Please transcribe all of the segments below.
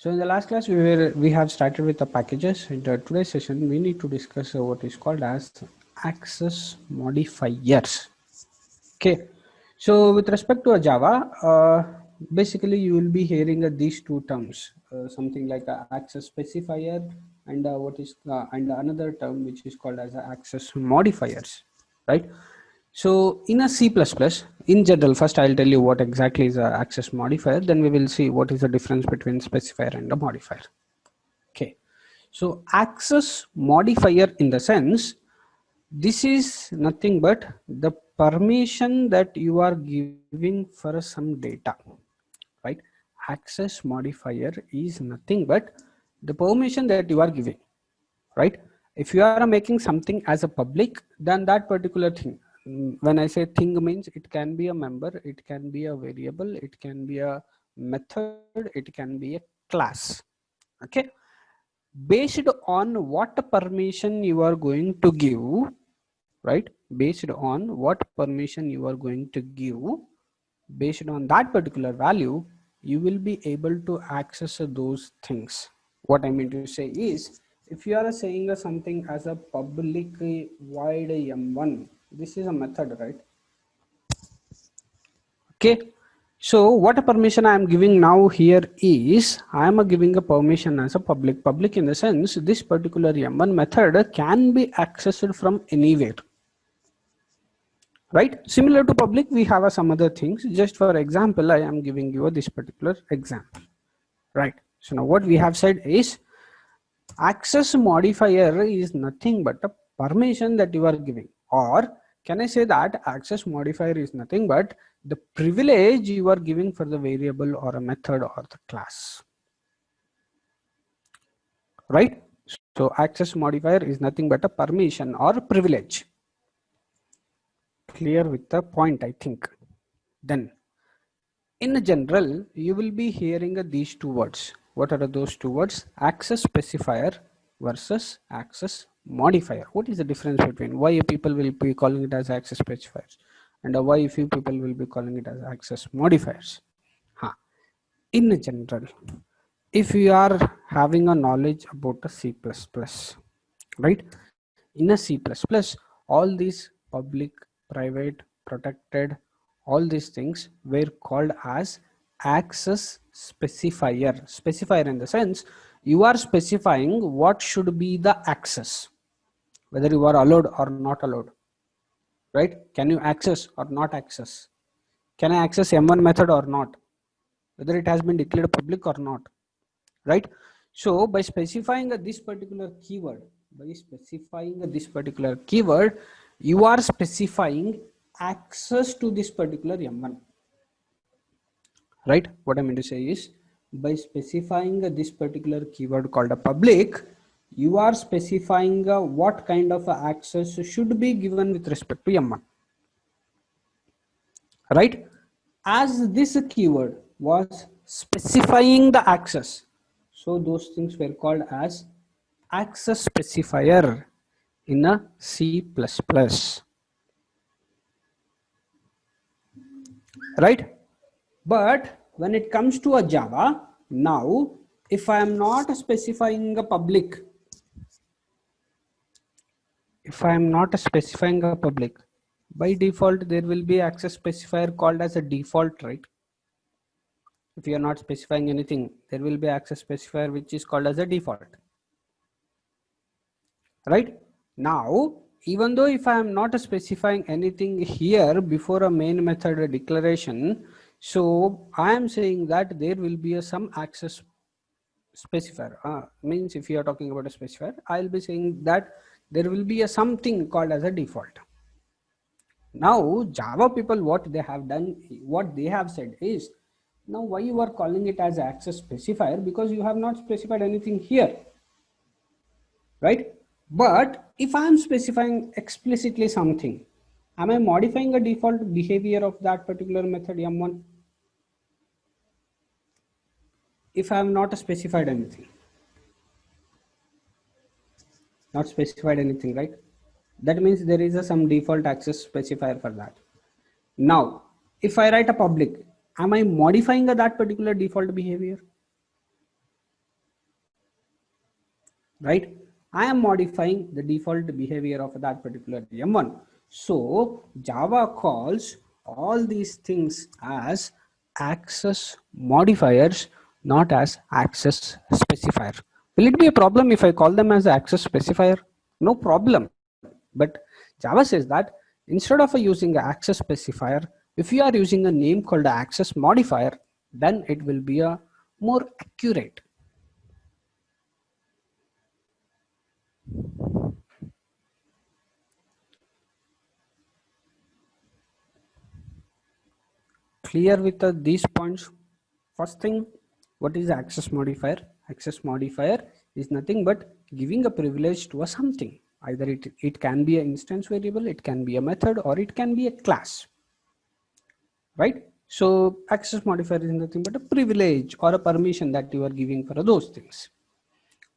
So in the last class, we have started with the packages. In the today's session, we need to discuss what is called as access modifiers. Okay. So with respect to a Java, basically you will be hearing these two terms, something like a access specifier and and another term which is called as a access modifiers, right? So in a C++, in general, first I'll tell you what exactly is a access modifier. Then we will see what is the difference between specifier and a modifier. Okay. So access modifier in the sense, this is nothing but the permission that you are giving for some data, right? Access modifier is nothing but the permission that you are giving, right? If you are making something as a public, then that particular thing, when I say thing means it can be a member, it can be a variable, it can be a method, it can be a class. Okay, based on what permission you are going to give, right? Based on what permission you are going to give, based on that particular value, you will be able to access those things. What I mean to say is, if you are saying something as a public void m1, this is a method, right? Okay. So what a permission I am giving now here is, I am giving a permission as a public in the sense this particular m1 method can be accessed from anywhere, right? Similar to public, we have some other things. Just for example, I am giving you this particular example, right? So now what we have said is, access modifier is nothing but a permission that you are giving, or can I say that access modifier is nothing but the privilege you are giving for the variable or a method or the class, right? So access modifier is nothing but a permission or privilege. Clear with the point, I think. Then in general, you will be hearing these two words. What are those two words? Access specifier versus access modifier. What is the difference between why people will be calling it as access specifiers and why few people will be calling it as access modifiers? Huh. In general, if you are having a knowledge about a C++, right? In a C++, all these public, private, protected, all these things were called as access specifier. Specifier in the sense, you are specifying what should be the access, whether you are allowed or not allowed, right? Can you access or not access? Can I access M1 method or not? Whether it has been declared public or not, right? So by specifying this particular keyword, you are specifying access to this particular M1, right? What I mean to say is, by specifying this particular keyword called a public, you are specifying what kind of access should be given with respect to M1, right? As this keyword was specifying the access, so those things were called as access specifier in a C++, right? But when it comes to a Java, now if I am not specifying a public, by default there will be access specifier called as a default, right? If you are not specifying anything, there will be access specifier which is called as a default, right? Now, even though if I am not specifying anything here before a main method declaration, so I am saying that there will be some access specifier. Means if you are talking about a specifier, I will be saying that there will be something called as a default. Now Java people, what they have done, what they have said is, now why you are calling it as access specifier, because you have not specified anything here, right? But if I am specifying explicitly something, am I modifying a default behavior of that particular method M1? If I have not specified anything, right? That means there is some default access specifier for that. Now, if I write a public, am I modifying that particular default behavior? right? I am modifying the default behavior of that particular M1. So Java calls all these things as access modifiers, not as access specifier. Will it be a problem if I call them as access specifier? No problem. But Java says that instead of using an access specifier, if you are using a name called access modifier, then it will be a more accurate. Clear with these points? First thing, what is access modifier? Access modifier is nothing but giving a privilege to a something. Either it can be an instance variable, it can be a method, or it can be a class, right? So access modifier is nothing but a privilege or a permission that you are giving for those things.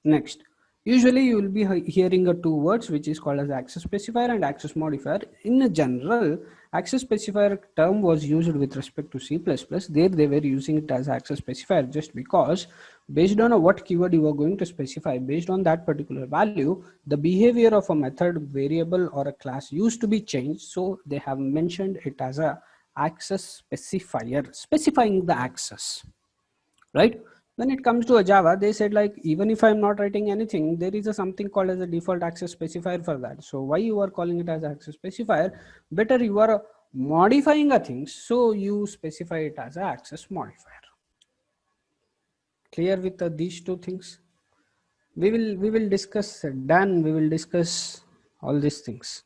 Next, usually you will be hearing two words which is called as access specifier and access modifier. In a general, access specifier term was used with respect to C++. There they were using it as access specifier just because based on what keyword you are going to specify, based on that particular value, the behavior of a method, variable, or a class used to be changed. So they have mentioned it as a access specifier, specifying the access, right? When it comes to a Java, they said like even if I'm not writing anything, there is a something called as a default access specifier for that. So why you are calling it as access specifier? Better you are modifying a thing, so you specify it as a access modifier. Clear with these two things? We will discuss done. We will discuss all these things.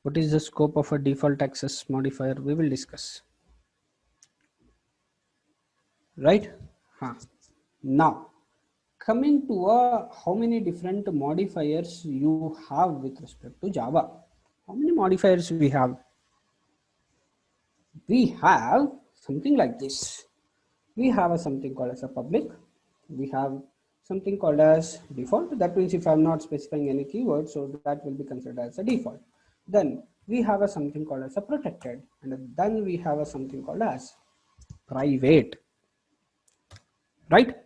What is the scope of a default access modifier? We will discuss. Right? Huh. Now, coming to how many different modifiers you have with respect to Java. How many modifiers we have? We have something like this. We have something called as a public. We have something called as default. That means if I'm not specifying any keyword, so that will be considered as a default. Then we have something called as a protected, and then we have something called as private. Right?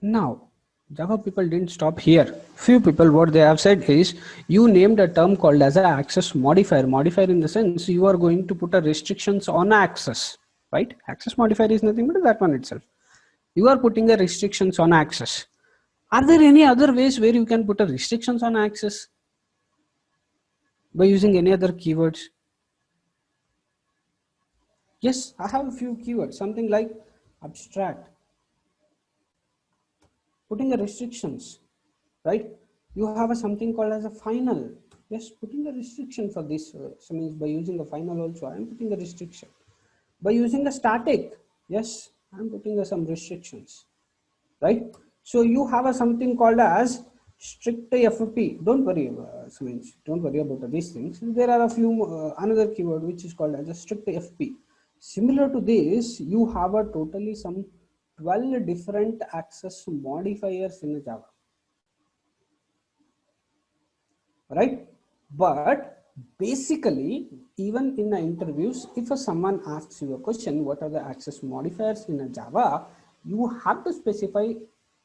Now, Java people didn't stop here. Few people, what they have said is, you named a term called as an access modifier. Modifier in the sense you are going to put a restrictions on access, right? Access modifier is nothing but that one itself. You are putting a restrictions on access. Are there any other ways where you can put a restrictions on access by using any other keywords? Yes, I have a few keywords, something like abstract, putting a restrictions, right? You have a something called as a final. Yes, putting a restriction for this. So means by using a final also I am putting a restriction. By using a static, yes, I am putting some restrictions, right? So you have a something called as strict FP. Don't worry, so means don't worry about these things. There are a few another keyword which is called as a strict FP. Similar to this, you have a totally some 12 different access modifiers in Java, right? But basically, even in the interviews, if someone asks you a question, what are the access modifiers in a Java, you have to specify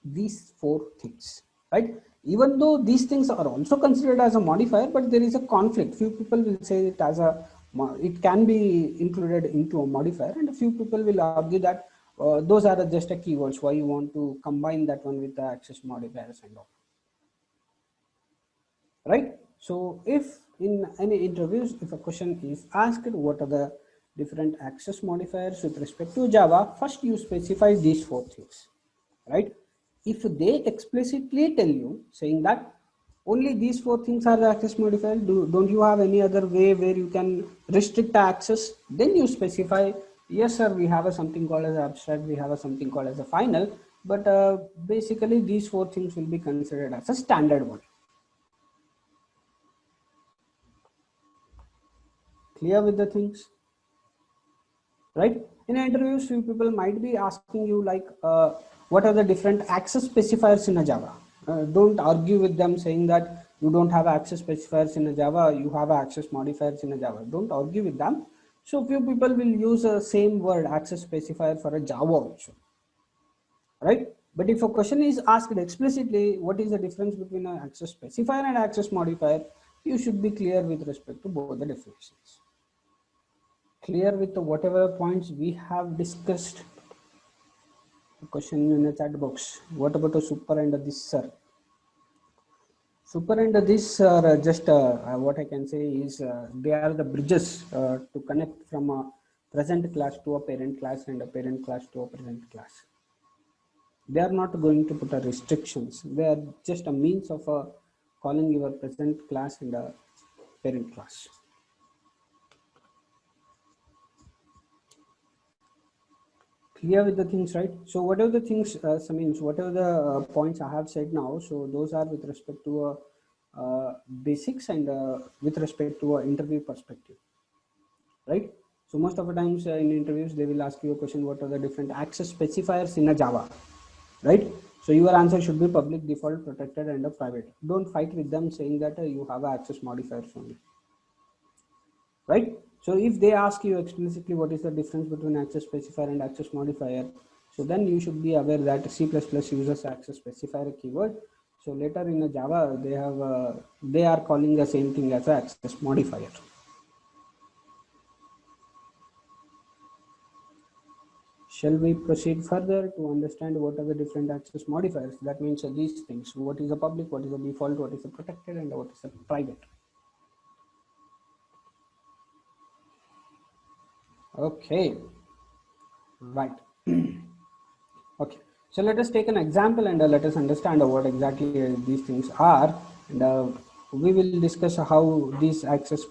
these four things, right? Even though these things are also considered as a modifier, but there is a conflict. Few people will say it as a, it can be included into a modifier, and a few people will argue that those are just a keywords. Why you want to combine that one with the access modifiers and all, right? So if in any interviews, if a question is asked, what are the different access modifiers with respect to Java, first you specify these four things, right? If they explicitly tell you saying that only these four things are the access modifier, don't you have any other way where you can restrict the access, then you specify, yes sir, we have a something called as abstract, we have a something called as a final, but basically these four things will be considered as a standard one. Clear with the things, right? In interviews, few people might be asking you like, what are the different access specifiers in a Java? Don't argue with them saying that you don't have access specifiers in a Java, you have access modifiers in a Java. Don't argue with them. So few people will use the same word access specifier for a Java also, right? But if a question is asked explicitly, what is the difference between an access specifier and access modifier, you should be clear with respect to both the definitions. Clear with whatever points we have discussed. A question in the chat box. What about the super and this, sir? Super and this are just what I can say is they are the bridges to connect from a present class to a parent class and a parent class to a present class. They are not going to put a restrictions. They are just a means of calling your present class and a parent class. Clear with the things, right? So whatever the things, means whatever the points I have said now, so those are with respect to basics and with respect to interview perspective, right? So most of the times in interviews, they will ask you a question, what are the different access specifiers in a Java, right? So your answer should be public, default, protected, and a private. Don't fight with them saying that you have access modifiers only, right? So if they ask you explicitly what is the difference between access specifier and access modifier, so then you should be aware that C++ uses access specifier keyword. So later in a Java, they are calling the same thing as access modifier. Shall we proceed further to understand what are the different access modifiers? That means these things. What is a public, what is a default, what is a protected, and what is a private. Okay, right. Okay, so let us take an example and let us understand what exactly these things are. And we will discuss how these access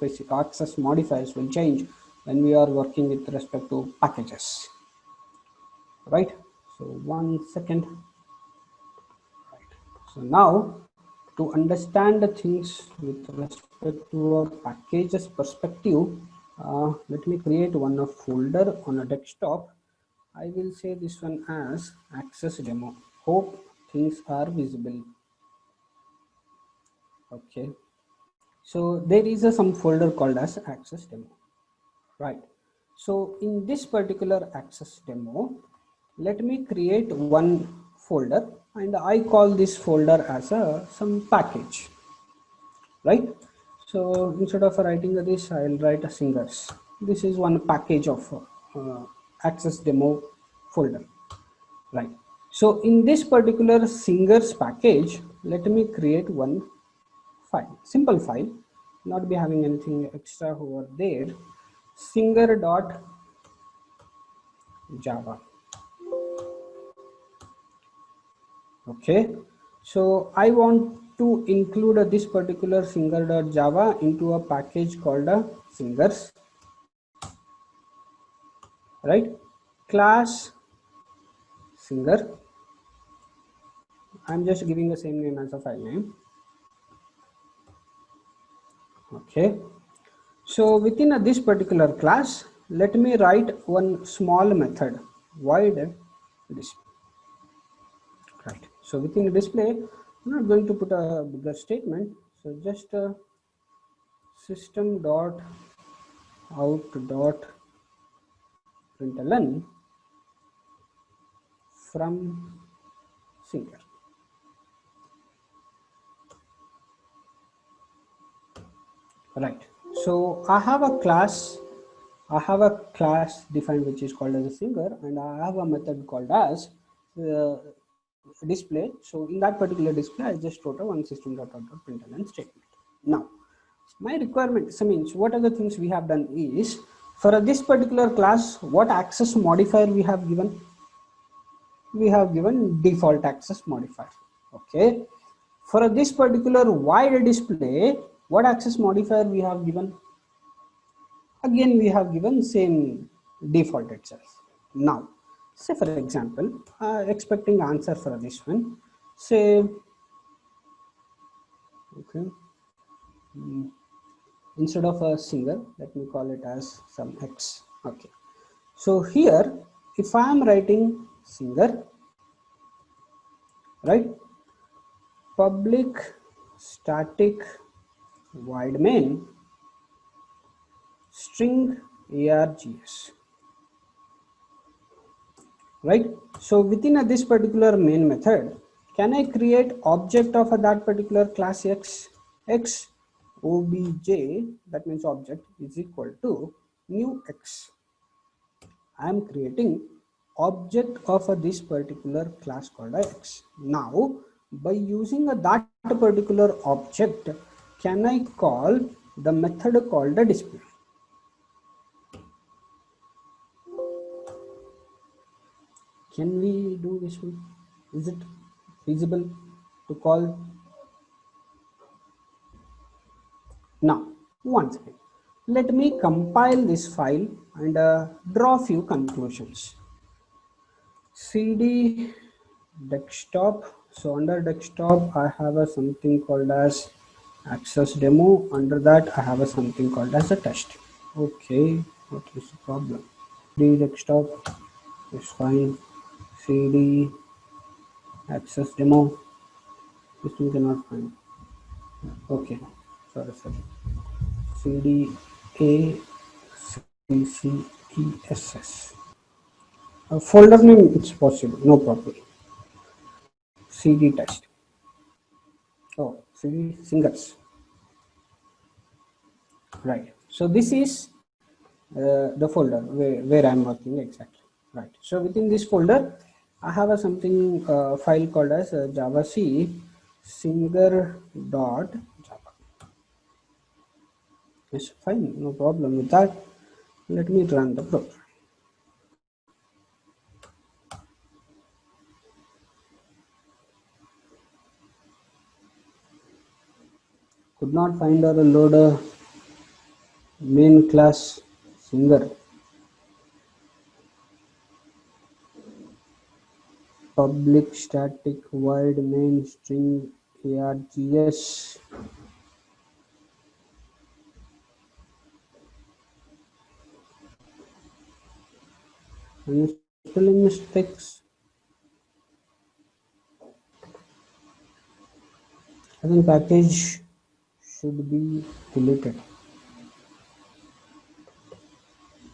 modifiers will change when we are working with respect to packages. Right, so 1 second. So now, to understand the things with respect to a packages perspective, let me create one folder on a desktop. I will say this one as access demo. Hope things are visible. Okay. So there is some folder called as access demo. Right. So in this particular access demo, let me create one folder and I call this folder as some package. Right. So instead of writing this, I'll write a singers. This is one package of access demo folder. Right. So in this particular singers package, let me create one file, simple file, not be having anything extra over there. Singer.java. Okay. So I want to include this particular singer.java into a package called singers. Right. Class singer. I'm just giving the same name as a file name. Okay. So within this particular class, let me write one small method, void display. Right. So within the display, I'm not going to put a bigger statement. So just system dot out dot println from singer. Right. So I have a class defined which is called as a singer, and I have a method called as display. So in that particular display, I just wrote a one system.out.println statement. Now, my requirements, means what are the things we have done is, for this particular class, what access modifier we have given? We have given default access modifier. Okay. For this particular wide display, what access modifier we have given? Again, we have given same default itself. Now, say for example, expecting answer for this one, say, okay, instead of a singer, let me call it as some X. Okay. So here, if I am writing singer, right, public static void main string args. right? So within this particular main method, can I create object of that particular class x obj, that means object is equal to new x. I am creating object of this particular class called x. Now by using that particular object, can I call the method called the display? Can we do this one? Is it feasible to call? Now once again, let me compile this file and draw few conclusions. Cd desktop. So under desktop I have a something called as access demo. Under that I have a something called as a test. Okay, what is the problem? The desktop is fine. Cd access demo, this one cannot find. Okay, sorry. Cd a ccs, a folder name, it's possible, no problem. Cd test. Oh, cd singers. Right. So this is the folder where I'm working exactly. Right. So within this folder, I have a something file called as Java C singer dot Java. Yes, fine, no problem with that. Let me run the program. Could not find or load a main class singer. Public static void main string args. Any spelling mistakes? I think package should be deleted.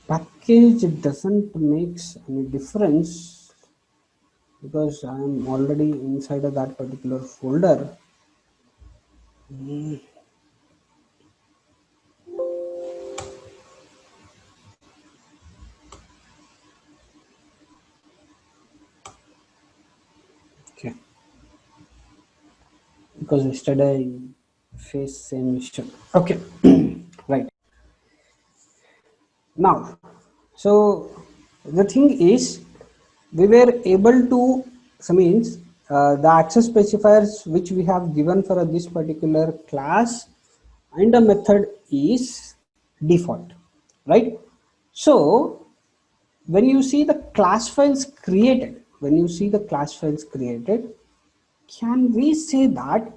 Package doesn't make any difference because I am already inside of that particular folder. Okay, because yesterday I faced same issue. Okay, right. Now, so the thing is, we were able to, so means the access specifiers which we have given for this particular class and the method is default, right? So when you see the class files created, can we say that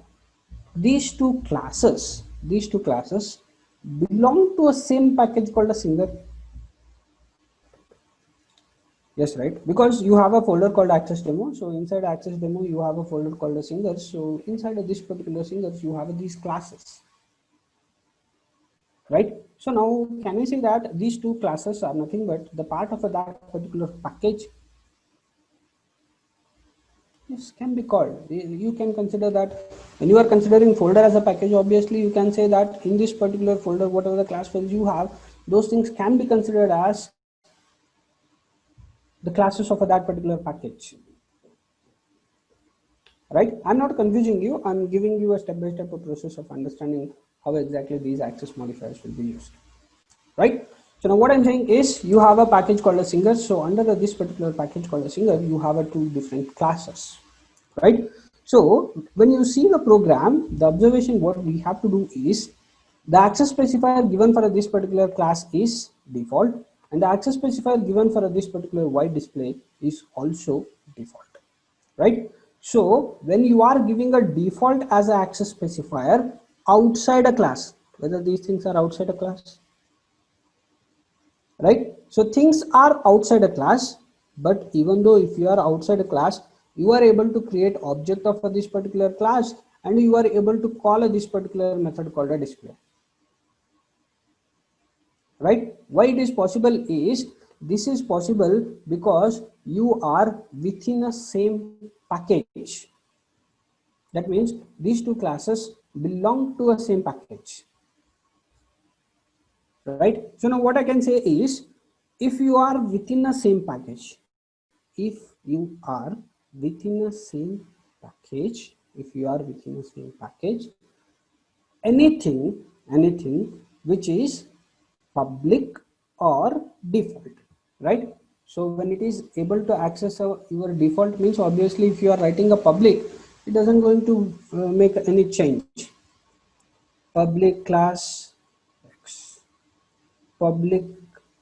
these two classes belong to a same package called a singer? Yes, right. Because you have a folder called access demo. So inside access demo, you have a folder called a singers. So inside of this particular singers, you have these classes, right? So now can I say that these two classes are nothing but the part of that particular package? Yes, can be called. You can consider that when you are considering folder as a package, obviously you can say that in this particular folder, whatever the class files you have, those things can be considered as the classes of that particular package. Right? I'm not confusing you. I'm giving you a step-by-step process of understanding how exactly these access modifiers will be used. Right? So now what I'm saying is you have a package called a singer. So under this particular package called a singer, you have two different classes. Right? So when you see the program, the observation what we have to do is the access specifier given for this particular class is default, and the access specifier given for this particular white display is also default. Right? So when you are giving a default as an access specifier outside a class, whether these things are outside a class, right? So things are outside a class, but even though if you are outside a class, you are able to create object of this particular class and you are able to call this particular method called a display. Right? Why it is possible is, this is possible because you are within a same package. That means these two classes belong to a same package, right? So now what I can say is, if you are within a same package, if you are within a same package, if you are within a same package, anything which is public or default, right? So when it is able to access your default, means obviously if you are writing a public, it doesn't going to make any change. Public class X, public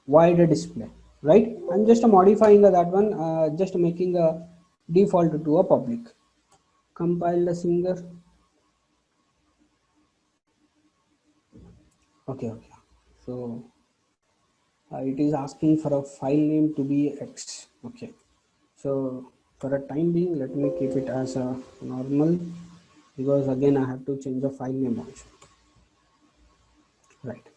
wide display, right? I'm just modifying that one, just making a default to a public. Compile the singer. Okay. So it is asking for a file name to be X. Okay. So for a time being, let me keep it as a normal, because again I have to change the file name also. Right.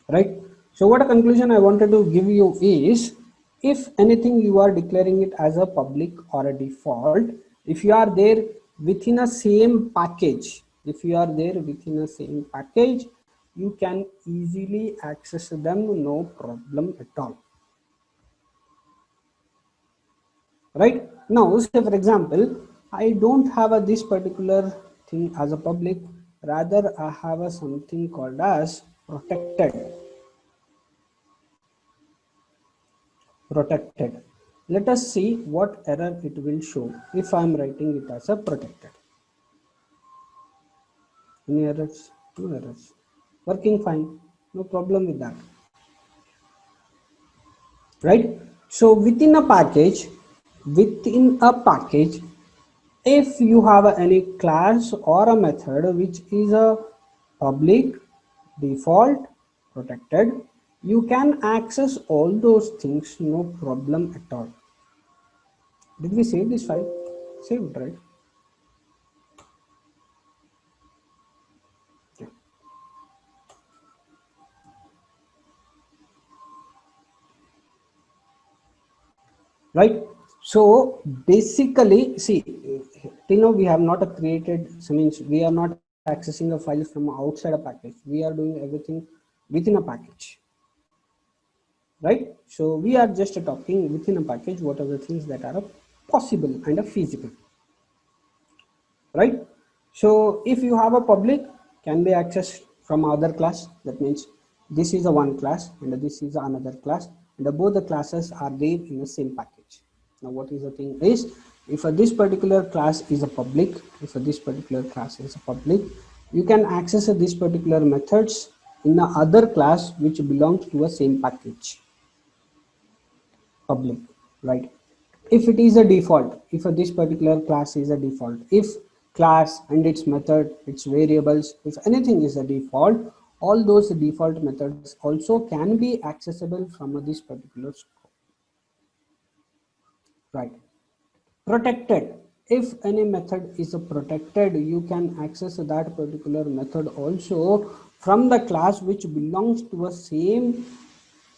Right. So what a conclusion I wanted to give you is, if anything you are declaring it as a public or a default, if you are there within a same package, if you are there within a same package, you can easily access them, no problem at all. Right. Now say for example, I don't have this particular thing as a public, rather I have something called as protected. Let us see what error it will show if I am writing it as a protected. Any errors? No errors. Working fine. No problem with that. Right? So within a package, if you have any class or a method which is a public, default, protected, you can access all those things, no problem at all. Did we save this file? Save it, right? Yeah. Right. So basically, see, till now we have not created, so means we are not accessing a file from outside a package. We are doing everything within a package. Right. So we are just talking within a package what are the things that are possible and feasible. Right. So if you have a public, can be accessed from other class, that means this is a one class and this is another class, and both the classes are there in the same package. Now what is the thing is, if this particular class is a public, if this particular class is a public, you can access this particular methods in the other class which belongs to a same package, public, right? If it is a default, if this particular class is a default, if class and its method, its variables, if anything is a default, all those default methods also can be accessible from this particular scope, right? Protected, if any method is protected, you can access that particular method also from the class which belongs to a same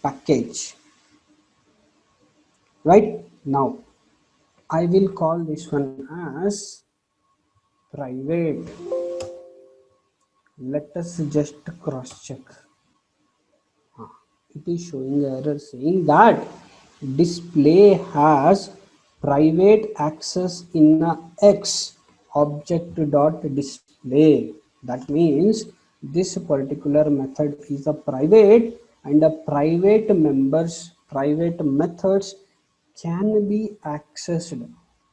package. Right. Now I will call this one as private. Let us just cross check. It is showing error saying that display has private access in a X object dot display. That means this particular method is a private, and a private methods can be accessed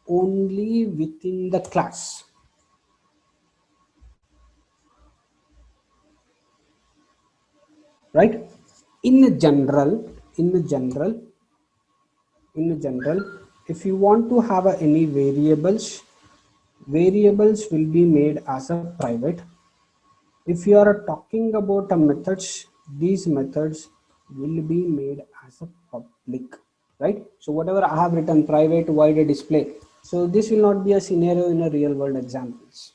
only within the class. Right. In general in general if you want to have any variables will be made as a private. If you are talking about methods, these methods will be made as a public, right? So whatever I have written, private wide display, so this will not be a scenario in a real world examples,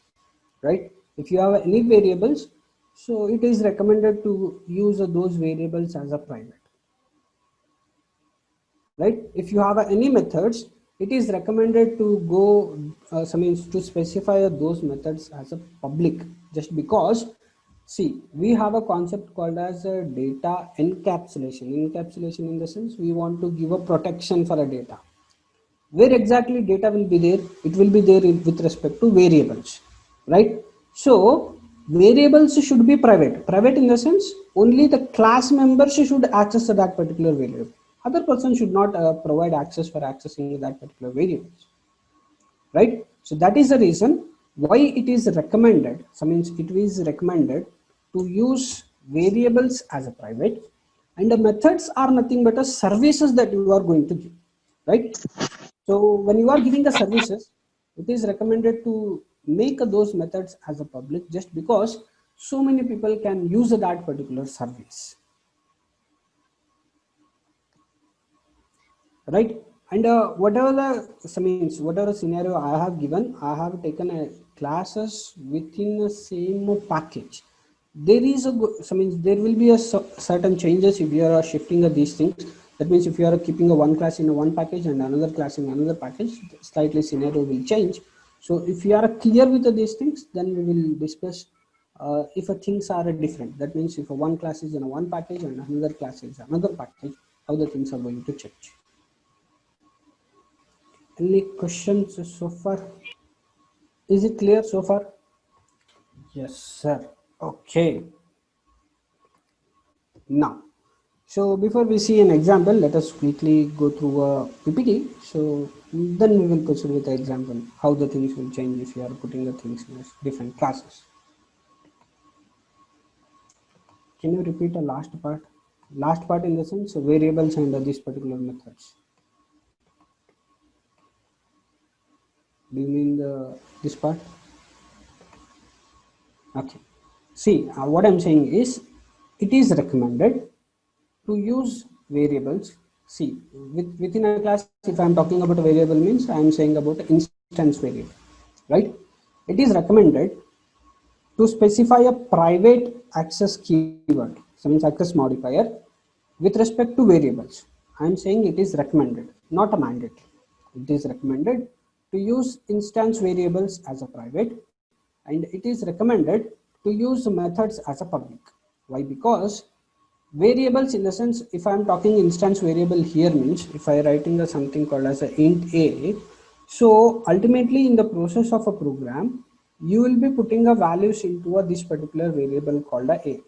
right? If you have any variables, so it is recommended to use those variables as a private. right? If you have any methods, it is recommended to go, means to specify those methods as a public, just because, see, we have a concept called as a data encapsulation. Encapsulation in the sense we want to give a protection for a data. Where exactly data will be there? It will be there with respect to variables, right? So variables should be private. Private in the sense only the class members should access to that particular variable. Other person should not provide access for accessing that particular variables, right? So that is the reason why it is recommended. So means it is recommended to use variables as a private, and the methods are nothing but a services that you are going to give, right? So when you are giving the services, it is recommended to make those methods as a public, just because so many people can use that particular service, right? And whatever the, so means whatever scenario I have given, I have taken a classes within the same package. There is a so means there will be a certain changes if you are shifting these things. That means if you are keeping a one class in a one package and another class in another package, slightly scenario will change. So if you are clear with these things, then we will discuss if things are different. That means if one class is in a one package and another class is another package, how the things are going to change. Any questions so far? Is it clear so far? Yes, sir. Okay. Now, so before we see an example, let us quickly go through a PPT. So then we will proceed with the example, how the things will change if you are putting the things in different classes. Can you repeat the last part? Last part in the sense variables and these particular methods. Do you mean this part? Okay. See, what I'm saying is, it is recommended to use variables. See, within a class, if I'm talking about a variable means, I'm saying about instance variable, right? It is recommended to specify a private access keyword, so means access modifier, with respect to variables. I'm saying it is recommended, not a mandate. It is recommended to use instance variables as a private, and it is recommended to use methods as a public. Why? Because variables, in the sense, if I'm talking instance variable here means, if I writing a something called as a int a, so ultimately in the process of a program, you will be putting a values into this particular variable called a,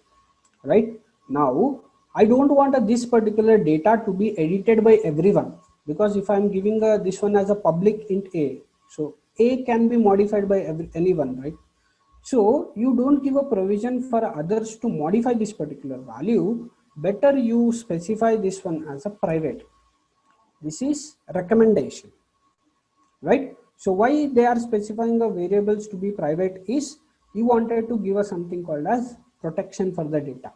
right? Now I don't want this particular data to be edited by everyone, because if I'm giving this one as a public int a, so a can be modified by anyone, right? So you don't give a provision for others to modify this particular value. Better you specify this one as a private. This is recommendation, right? So why they are specifying the variables to be private is, you wanted to give us something called as protection for the data.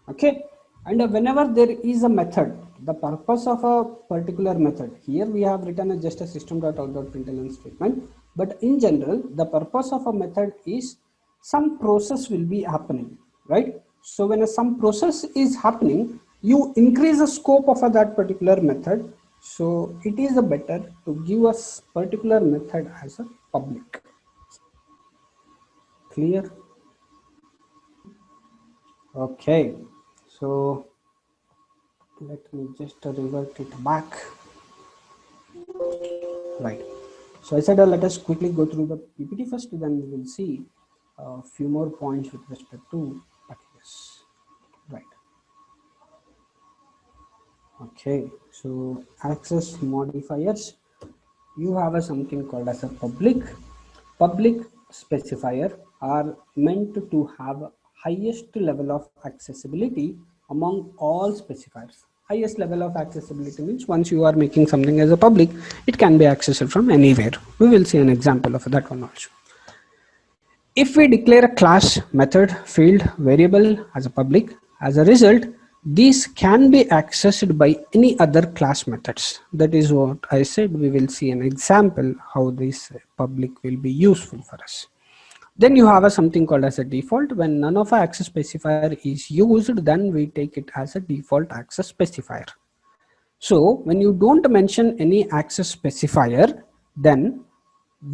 Okay, and whenever there is a method, the purpose of a particular method, here we have written just a system.out.println statement, but in general the purpose of a method is some process will be happening, right? So when some process is happening, you increase the scope of that particular method. So it is better to give a particular method as a public. Clear? Okay, so let me just revert it back. Right. So I said let us quickly go through the PPT first, then we will see a few more points with respect to packages. Right. Okay. So access modifiers, you have something called as a public. Public specifier are meant to have highest level of accessibility among all specifiers. Highest level of accessibility means once you are making something as a public, it can be accessed from anywhere. We will see an example of that one also. If we declare a class, method, field, variable as a public, as a result, these can be accessed by any other class methods. That is what I said. We will see an example how this public will be useful for us. Then you have a something called as a default. When none of our access specifier is used, then we take it as a default access specifier. So when you don't mention any access specifier, then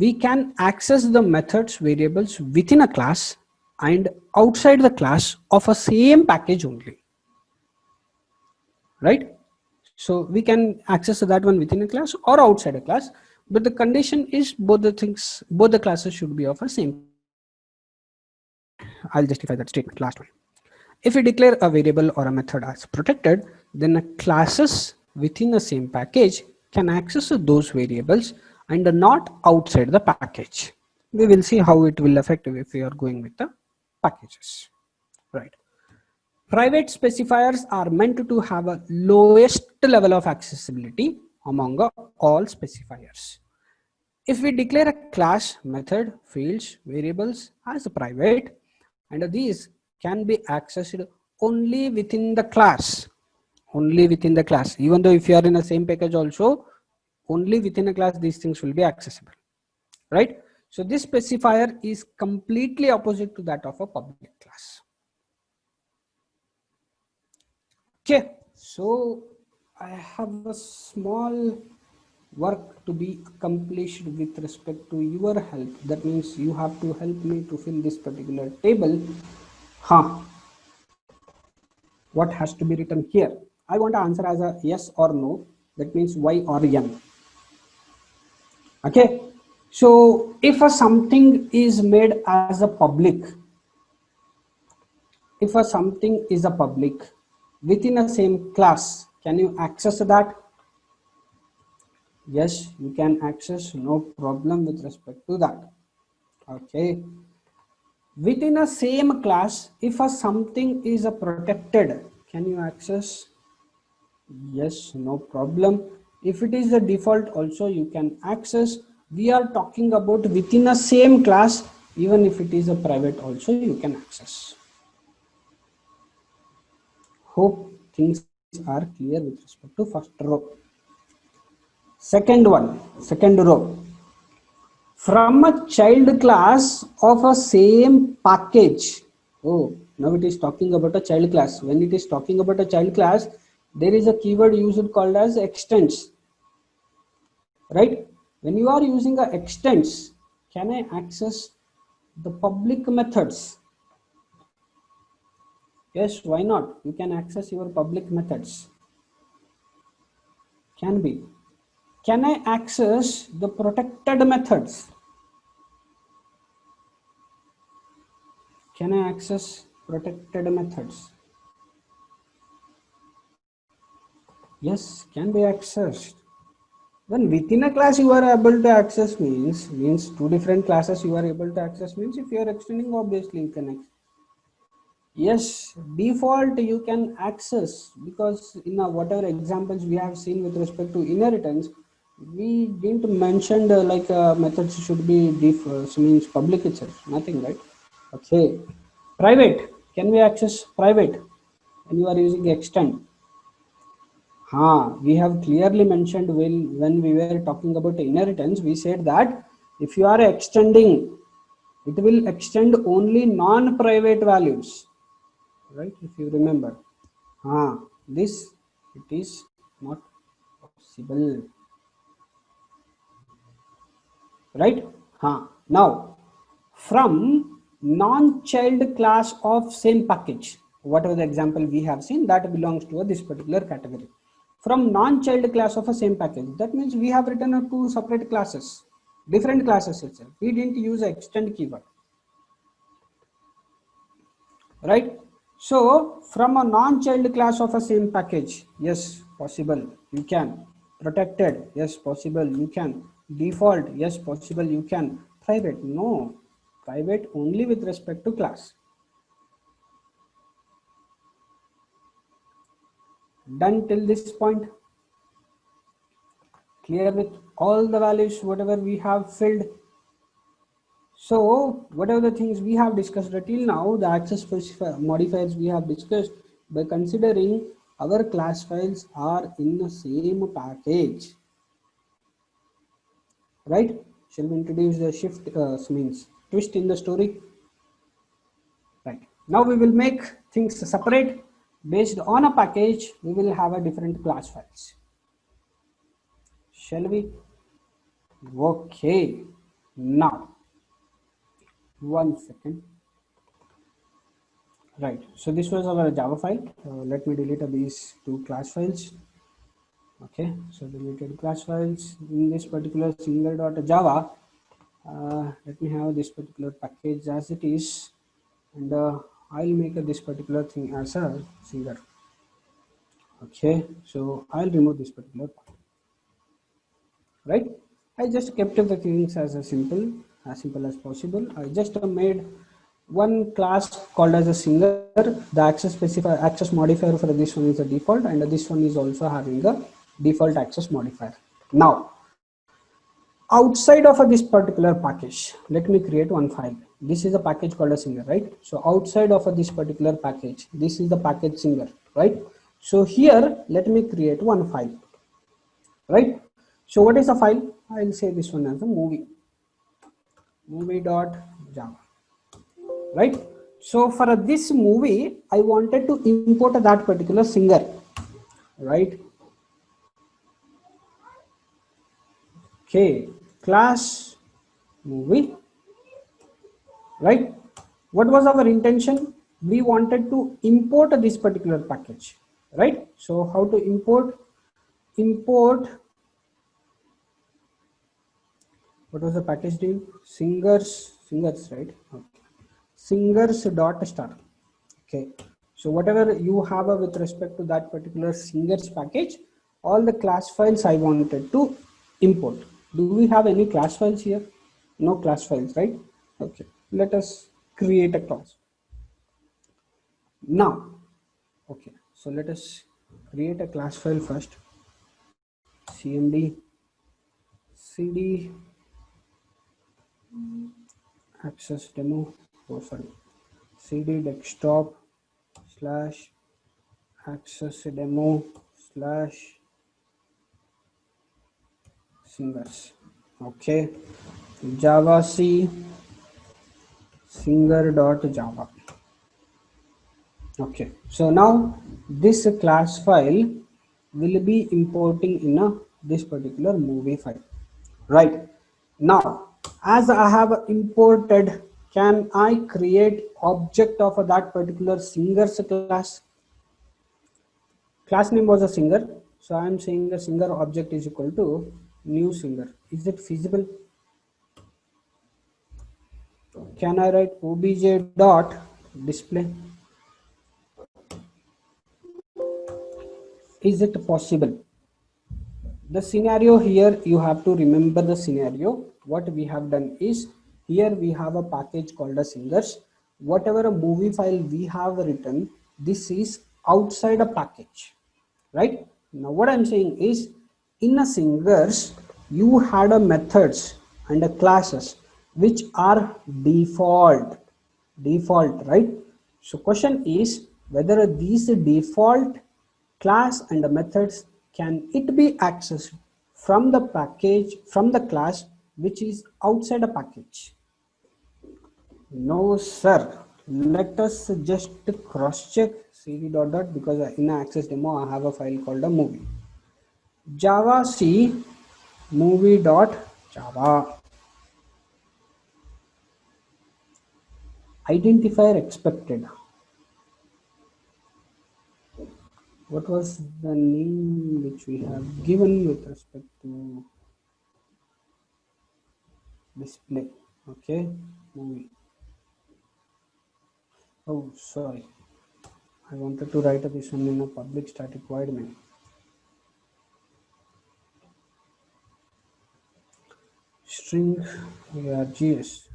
we can access the methods variables within a class and outside the class of a same package only, right? So we can access that one within a class or outside a class, but the condition is both the classes should be of a same. I'll justify that statement, last one. If we declare a variable or a method as protected, then the classes within the same package can access those variables and not outside the package. We will see how it will affect if we are going with the packages, right? Private specifiers are meant to have a lowest level of accessibility among all specifiers. If we declare a class, method, fields, variables as a private, and these can be accessed only within the class, even though if you are in the same package also, only within a class these things will be accessible, right? So this specifier is completely opposite to that of a public class. Okay, so I have a small work to be accomplished with respect to your help. That means you have to help me to fill this particular table. What has to be written here? I want to answer as a yes or no. That means y or n. Okay, so if a something is made as a public, if a something is a public within a same class, can you access that? Yes, you can access, no problem with respect to that. Okay, within a same class, if a something is a protected, can you access? Yes, no problem. If it is the default also you can access. We are talking about within a same class, even if it is a private also you can access. Hope things are clear with respect to first row. Second row. From a child class of a same package. Oh, now it is talking about a child class. When it is talking about a child class, there is a keyword used called as extends. Right? When you are using a extends, can I access the public methods? Yes, why not? You can access your public methods. Can be. Can I access the protected methods? Can I access protected methods? Yes, can be accessed. When within a class you are able to access means two different classes you are able to access means if you are extending, obviously you can access. Yes, default you can access, because in whatever examples we have seen with respect to inheritance, we didn't mention like methods should be means public itself, nothing, right? Okay, private, can we access private when you are using extend? We have clearly mentioned when we were talking about inheritance, we said that if you are extending, it will extend only non-private values, right? If you remember, this it is not possible, right? Now, from non-child class of same package, whatever the example we have seen, that belongs to this particular category. From non-child class of a same package, that means we have written two separate classes, different classes itself. We didn't use a extend keyword, right? So from a non-child class of a same package, yes, possible, you can. Protected, yes, possible, you can. Default, yes, possible, you can. Private, no. Private only with respect to class. Done till this point? Clear with all the values, whatever we have filled? So whatever the things we have discussed till now, the access modifiers we have discussed, by considering our class files are in the same package, right? Shall we introduce the shift means twist in the story? Right. Now we will make things separate. Based on a package, we will have a different class files. Shall we? Okay. Now, 1 second. Right. So this was our Java file. Let me delete these two class files. Okay. So deleted class files in this particular singer.java. Let me have this particular package as it is, and I'll make this particular thing as a singer. Okay. So I'll remove this particular part. Right. I just kept the things as simple as possible. I just made one class called as a singer. The access modifier for this one is a default, and this one is also having a default access modifier. Now, outside of this particular package, let me create one file. This is a package called a singer, right? So outside of this particular package, this is the package singer, right? So here, let me create one file, right? So what is the file? I'll say this one as a movie.java, right? So for this movie, I wanted to import that particular singer, right? Okay, class movie, right? What was our intention? We wanted to import this particular package, right? So how to import? Import, what was the package name? Singers, right? Okay. Singers.star. Okay. So whatever you have with respect to that particular singers package, all the class files I wanted to import. Do we have any class files here? No class files, right? Okay. Let us create a class. Now, okay. So let us create a class file first. cmd cd access demo, oh sorry, cd desktop slash access demo slash singers. Okay, java c singer.java. Okay, so now this class file will be importing in this particular movie file, right? Now, as I have imported, can I create object of that particular singers class? Class name was a singer, so I am saying the singer object is equal to new singer. Is it feasible? Can I write obj dot display? Is it possible? The scenario here, you have to remember the scenario. What we have done is, here we have a package called a singers. Whatever a movie file we have written, this is outside a package, right? Now what I'm saying is, in a singers you had a methods and a classes which are default, right? So question is whether these default class and the methods, can it be accessed from the package, from the class which is outside a package? No sir. Let us just cross check cd dot dot, because in access demo I have a file called a movie. Java c movie dot java. Identifier expected. What was the name which we have given with respect to display? Okay, movie. Oh, sorry. I wanted to write this one in a public static void main. String args.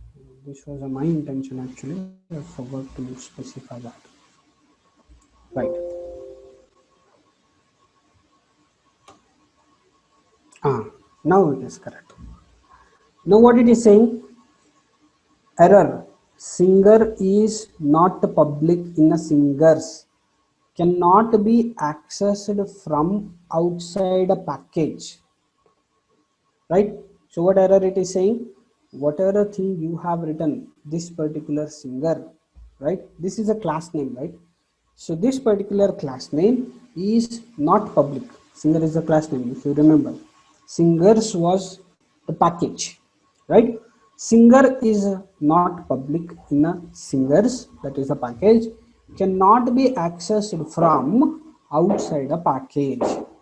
This was my intention actually. I forgot to specify that. Right. Now it is correct. Now what it is saying? Error. Singer is not public in a singers. Cannot be accessed from outside a package. Right? So what error it is saying? whatever thing you have written, this particular singer, right? This is a class name, right? So this particular class name is not public. Singer is the class name, if you remember. Singers was the package, right? Singer is not public in a singers, that is a package, cannot be accessed from outside a package.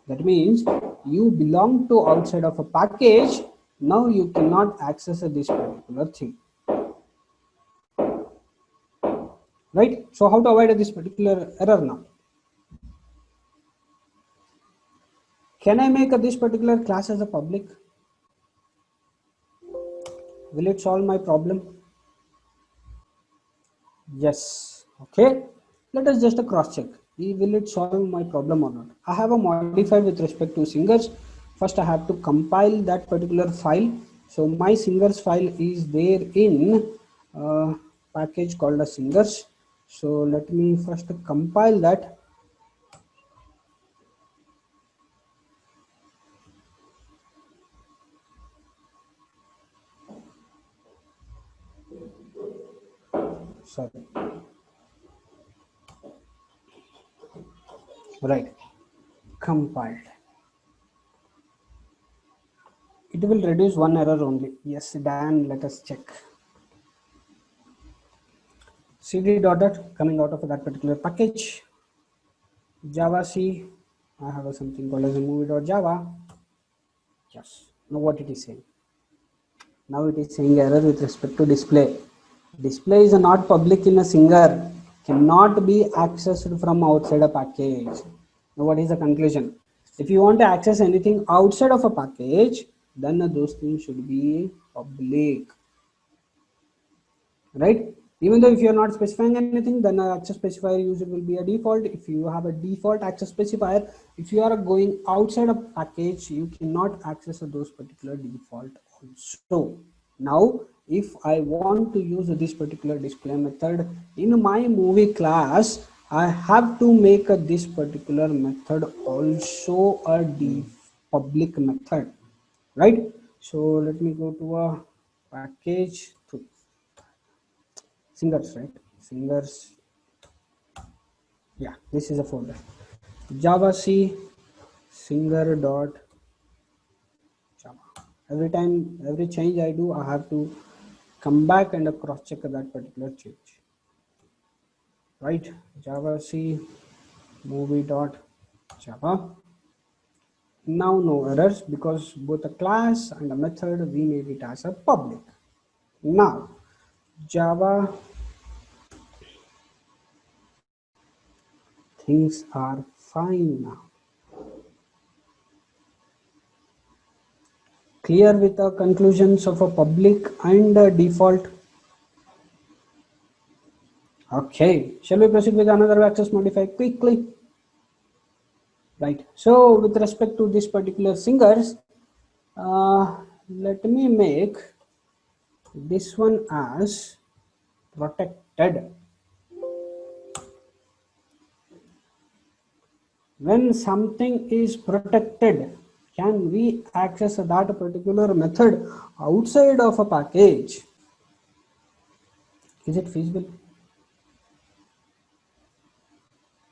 That means you belong to outside of a package. Now you cannot access this particular thing, right? So how to avoid this particular error now? Can I make this particular class as a public? Will it solve my problem? Yes. Okay. Let us just cross check. Will it solve my problem or not? I have a modified with respect to singers. First, I have to compile that particular file. So my singers file is there in package called as singers. So let me first compile that. Sorry. Right. Compiled. It will reduce one error only. Yes, Dan, let us check. cd dot coming out of that particular package. Java C, I have something called as a movie.java. Yes. Now what it is saying? Now it is saying error with respect to display. Display is not public in a singer, cannot be accessed from outside a package. Now what is the conclusion? If you want to access anything outside of a package, then those things should be public, right? Even though if you are not specifying anything, then access specifier used will be a default. If you have a default access specifier, if you are going outside a package, you cannot access those particular default also. Now if I want to use this particular display method in my movie class, I have to make this particular method also a public method, right? So let me go to a package to singers, right? Singers. Yeah, this is a folder. Java C singer dot Java. Every time, every change I do, I have to come back and cross check that particular change. Right? Java C movie dot Java. Now no errors because both a class and a method we made it as a public. Now Java, things are fine now. Clear with the conclusions of a public and a default. Okay, shall we proceed with another access modify quickly? Right, so with respect to this particular singers, let me make this one as protected. When something is protected, can we access that particular method outside of a package? Is it feasible?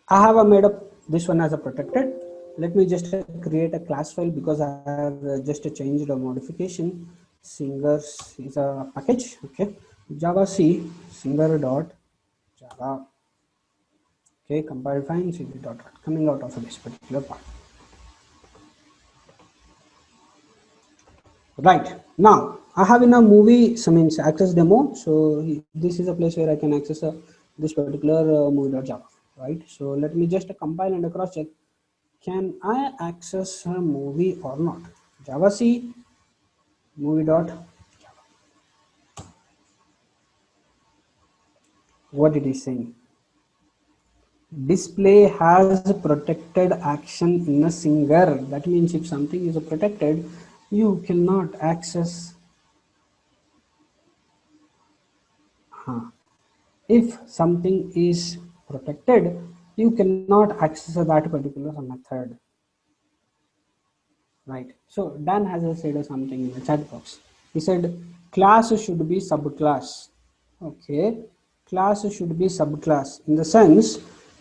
I have made up this one as a protected. Let me just create a class file because I have just changed a modification. Singers is a package. Okay, Java C singer dot Java. Okay, compile fine cd dot coming out of this particular part. Right now, I have in a movie some access demo. So this is a place where I can access this particular movie.java. Right. So let me just compile and cross check. Can I access a movie or not? Java C movie.java. What it is saying? Display has protected action in a singer. That means if something is protected, you cannot access. If something is protected, you cannot access that particular method. Right. So Dan has said something in the chat box. He said class should be subclass. Okay, class should be subclass. In the sense,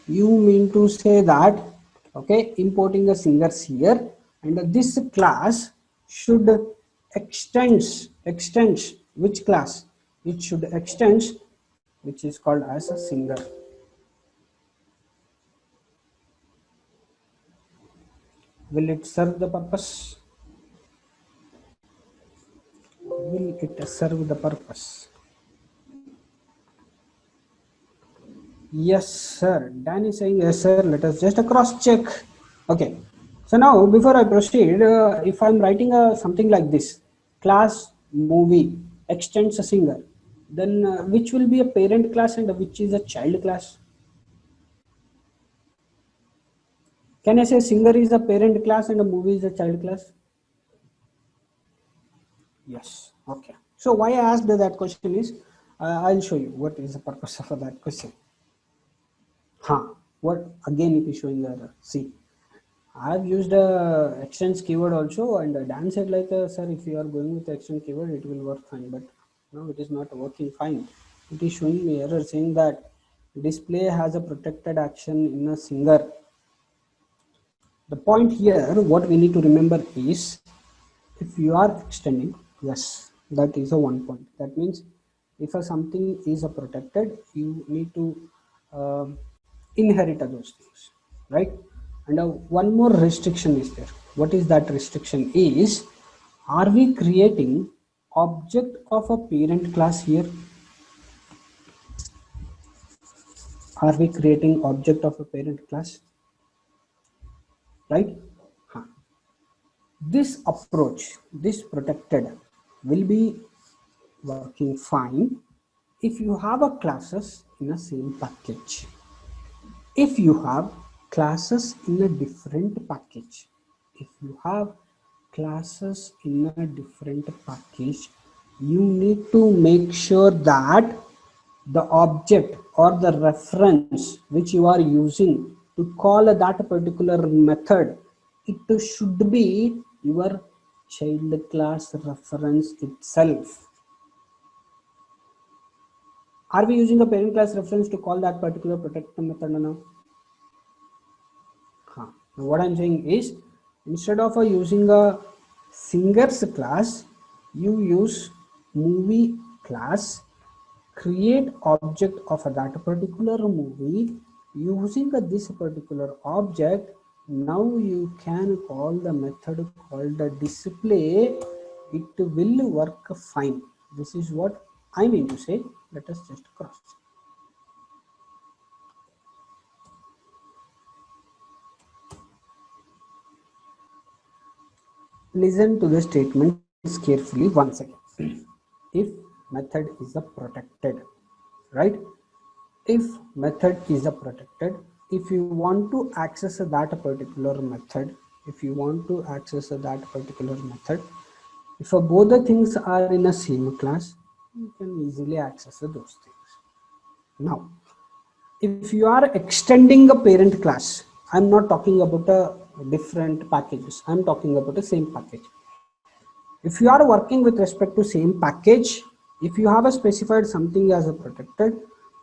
you mean to say that, okay, importing the singers here, and this class should extends which class? It should extends which is called as a singer. Will it serve the purpose? Will it serve the purpose? Yes, sir. Dan is saying yes, sir. Let us just cross check. Okay. So now, before I proceed, if I'm writing something like this, class movie extends a singer, then which will be a parent class and which is a child class? Can I say singer is a parent class and a movie is a child class? Yes. Okay. So why I asked that question is, I'll show you what is the purpose of that question. What again it is showing the error. See, I've used a extends keyword also, and Dan said like, sir, if you are going with the extend keyword, it will work fine. But no, it is not working fine. It is showing me error saying that display has a protected action in a singer. The point here, what we need to remember is, if you are extending, yes, that is a one point. That means if something is a protected, you need to inherit those things, right? And one more restriction is there. What is that restriction is, are we creating object of a parent class here? Are we creating object of a parent class, right? This approach, this protected, will be working fine if you have a classes in a same package. If you have classes in a different package, if you have classes in a different package, you need to make sure that the object or the reference which you are using to call that particular method, it should be your child class reference itself. Are we using a parent class reference to call that particular protected method now? What I'm saying is, instead of using a singers class, you use movie class, create object of that particular movie using this particular object. Now you can call the method called the display. It will work fine. This is what I mean to say. Let us just cross. Listen to the statements carefully once again. If method is a protected, right? If method is a protected, if you want to access that particular method, if both the things are in a same class, you can easily access those things. Now, if you are extending a parent class, I'm not talking about a different packages, I'm talking about the same package. If you are working with respect to same package, if you have a specified something as a protected,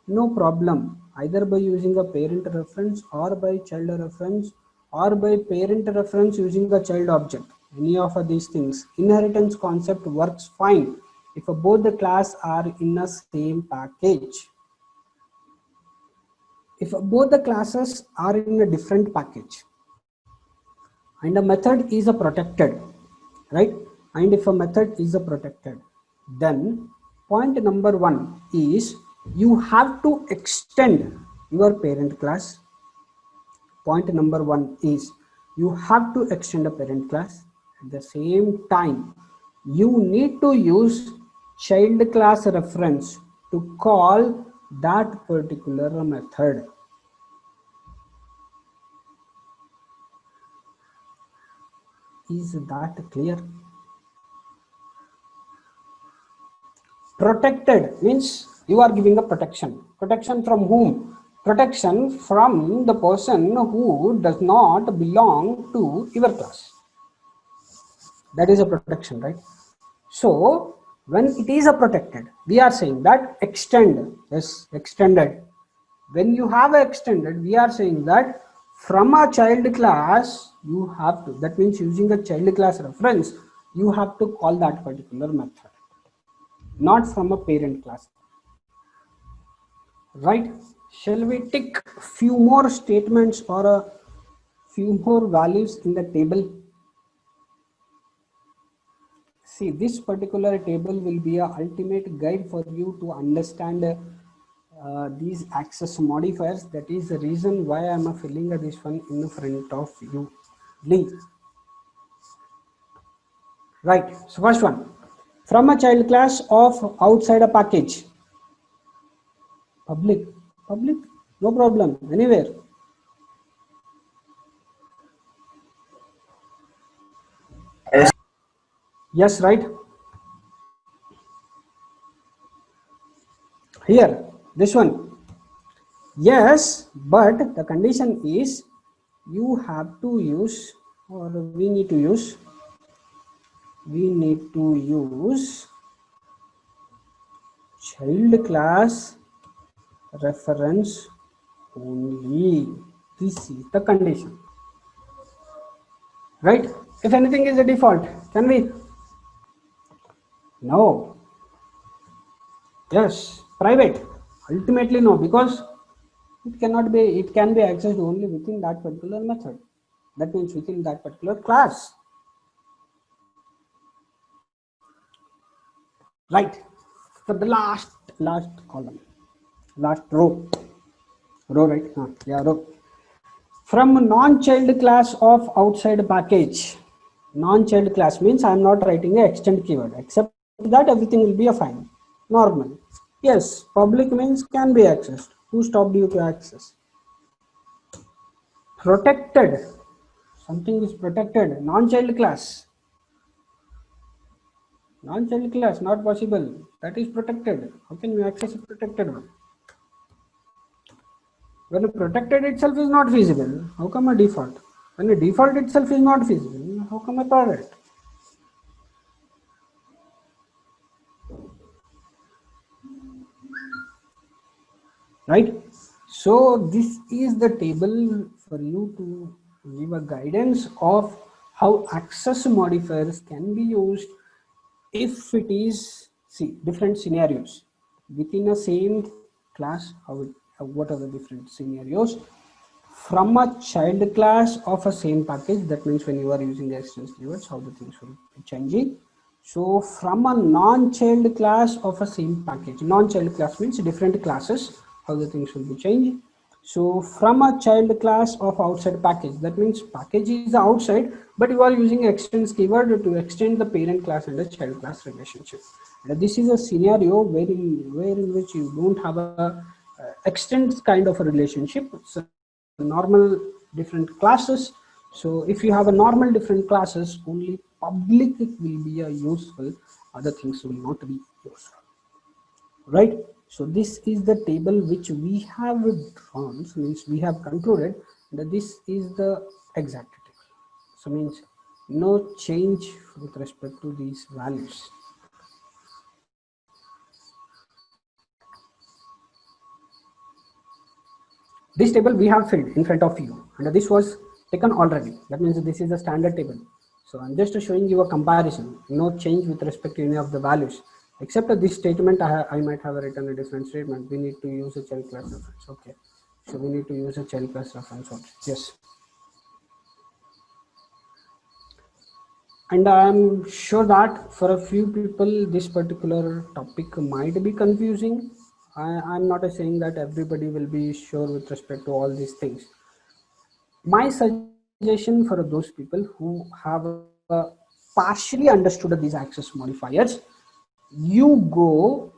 no problem, either by using a parent reference or by child reference or by parent reference using the child object, any of these things, inheritance concept works fine if both the class are in a same package. If both the classes are in a different package and a method is a protected, right? And if a method is a protected, then point number one is you have to extend your parent class. Point number one is you have to extend a parent class. At the same time, you need to use child class reference to call that particular method. Is that clear? Protected means you are giving a protection. Protection from whom? Protection from the person who does not belong to your class. That is a protection, right? So When it is a protected, we are saying that extend, yes, extended. When you have a extended, we are saying that from a child class, you have to, that means using a child class reference, you have to call that particular method, not from a parent class. Right? Shall we tick few more statements or a few more values in the table? See, this particular table will be a ultimate guide for you to understand these access modifiers. That is the reason why I am filling this one in front of you. Link. Right. So first one, from a child class of outside a package. Public. Public. No problem. Anywhere. Yes, right. Here, this one. Yes, but the condition is you have to use, or we need to use child class reference only. This is the condition, right? If anything is a default, can we? No. Yes, private. Ultimately no, because it cannot be, it can be accessed only within that particular method. That means within that particular class. Right. For the last column, last row, right? Yeah, row. From non-child class of outside package. Non-child class means I am not writing a extend keyword. Except that everything will be a fine, normal. Yes, public means can be accessed. Who stopped you to access? Protected. Something is protected. Non-child class. Non-child class, not possible. That is protected. How can you access a protected one? When a protected itself is not feasible, how come a default? When a default itself is not feasible, how come a private? Right? So this is the table for you to give a guidance of how access modifiers can be used if it is, see, different scenarios within a same class. What are the different scenarios? From a child class of a same package, that means when you are using the external keywords, how the things will be changing. So from a non-child class of a same package, non-child class means different classes, how the things will be changing. So from a child class of outside package, that means package is outside, but you are using extends keyword to extend the parent class and the child class relationship. And this is a scenario wherein which you don't have a extends kind of a relationship. So normal different classes. So if you have a normal different classes, only public will be a useful, other things will not be useful, right? So this is the table which we have drawn, so means we have concluded that this is the exact table. So means no change with respect to these values. This table we have filled in front of you, and this was taken already. That means this is a standard table. So I'm just showing you a comparison, no change with respect to any of the values, except this statement I might have written a different statement. We need to use a child class reference. Okay, so we need to use a child class reference. Okay. Yes. And I'm sure that for a few people, this particular topic might be confusing. I'm not saying that everybody will be sure with respect to all these things. My suggestion for those people who have partially understood these access modifiers, you go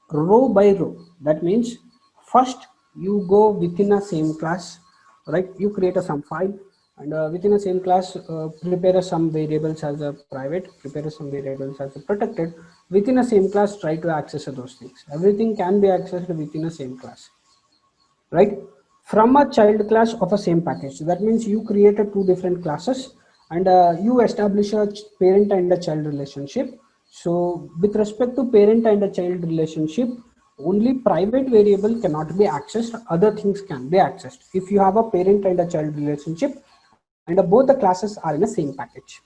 row by row. That means first you go within a same class, right? You create a some file, and within a same class prepare some variables as a private, prepare some variables as a protected. Within a same class, try to access those things. Everything can be accessed within a same class, right? From a child class of a same package. So that means you created two different classes, and you establish a parent and a child relationship. So with respect to parent and a child relationship, only private variable cannot be accessed, other things can be accessed. If you have a parent and a child relationship and both the classes are in the same package,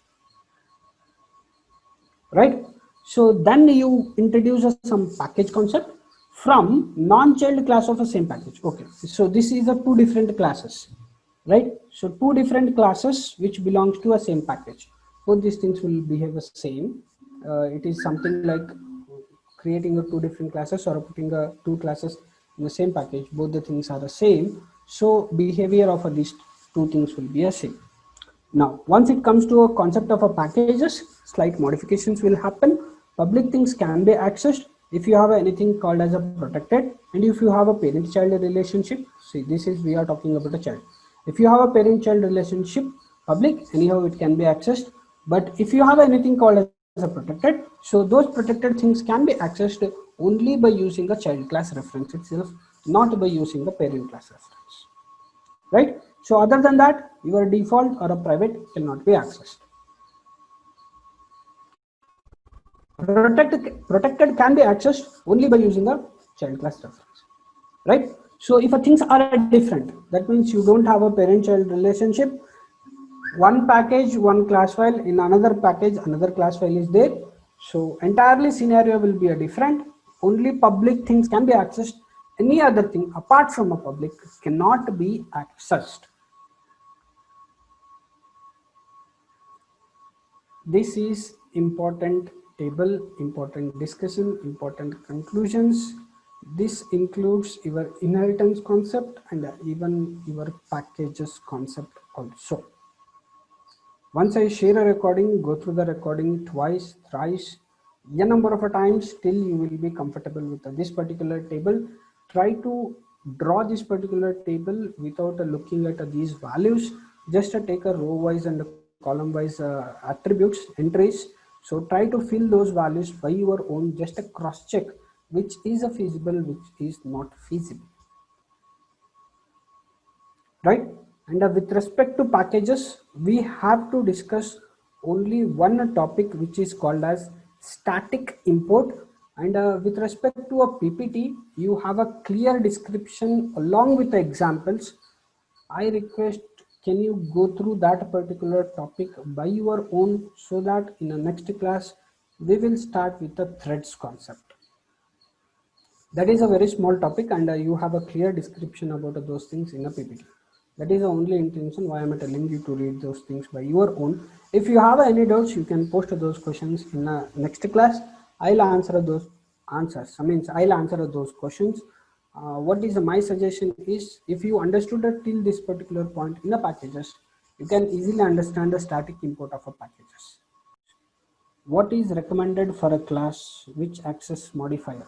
right? So then you introduce some package concept from non-child class of the same package. Okay, so this is the two different classes, right? So two different classes which belongs to a same package. Both these things will behave the same. It is something like creating a two different classes or putting a two classes in the same package. Both the things are the same, so behavior of these two things will be the same. Now, once it comes to a concept of a packages, slight modifications will happen. Public things can be accessed if you have anything called as a protected, and if you have a parent-child relationship. See, this is we are talking about a child. If you have a parent-child relationship, public, anyhow it can be accessed. But if you have anything called as a protected, so those protected things can be accessed only by using a child class reference itself, not by using the parent class reference, right? So other than that, your default or a private cannot be accessed. Protected can be accessed only by using a child class reference, right? So if things are different, that means you don't have a parent-child relationship. One package, one class file, in another package, another class file is there. So entirely scenario will be a different. Only public things can be accessed. Any other thing apart from a public cannot be accessed. This is important table, important discussion, important conclusions. This includes your inheritance concept and even your packages concept also. Once I share a recording, go through the recording twice, thrice, a number of times till you will be comfortable with this particular table. Try to draw this particular table without looking at these values. Just take a row wise and column wise attributes, entries. So try to fill those values by your own, just a cross check which is feasible, which is not feasible, right? And with respect to packages, we have to discuss only one topic which is called as static import. And with respect to a PPT, you have a clear description along with the examples. I request, can you go through that particular topic by your own, so that in the next class we will start with the threads concept. That is a very small topic, and you have a clear description about those things in a PPT. That is the only intention why I am telling you to read those things by your own. If you have any doubts, you can post those questions in the next class. I'll answer those answers. I mean, I'll answer those questions. What is my suggestion is, if you understood it till this particular point in the packages, you can easily understand the static import of a packages. What is recommended for a class which access modifier?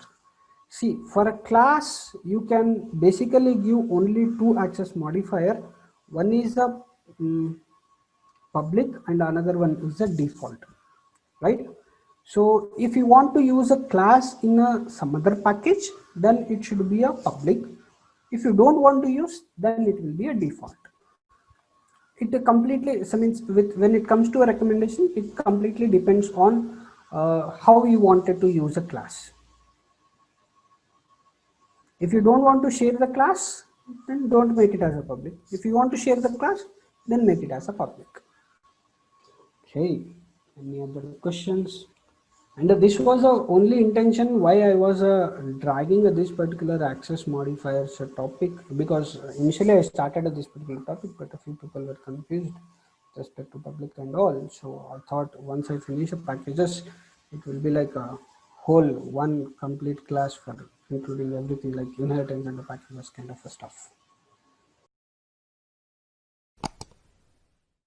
See, for a class, you can basically give only two access modifier. One is the public and another one is the default, right? So if you want to use a class in some other package, then it should be a public. If you don't want to use, then it will be a default. It completely, so means when it comes to a recommendation, it completely depends on how you wanted to use a class. If you don't want to share the class, then don't make it as a public. If you want to share the class, then make it as a public. Okay, any other questions? And this was the only intention why I was dragging this particular access modifiers topic, because initially I started this particular topic, but a few people were confused with respect to public and all. So I thought once I finish the packages, it will be like a whole one complete class for including everything like inheritance and the packages kind of stuff.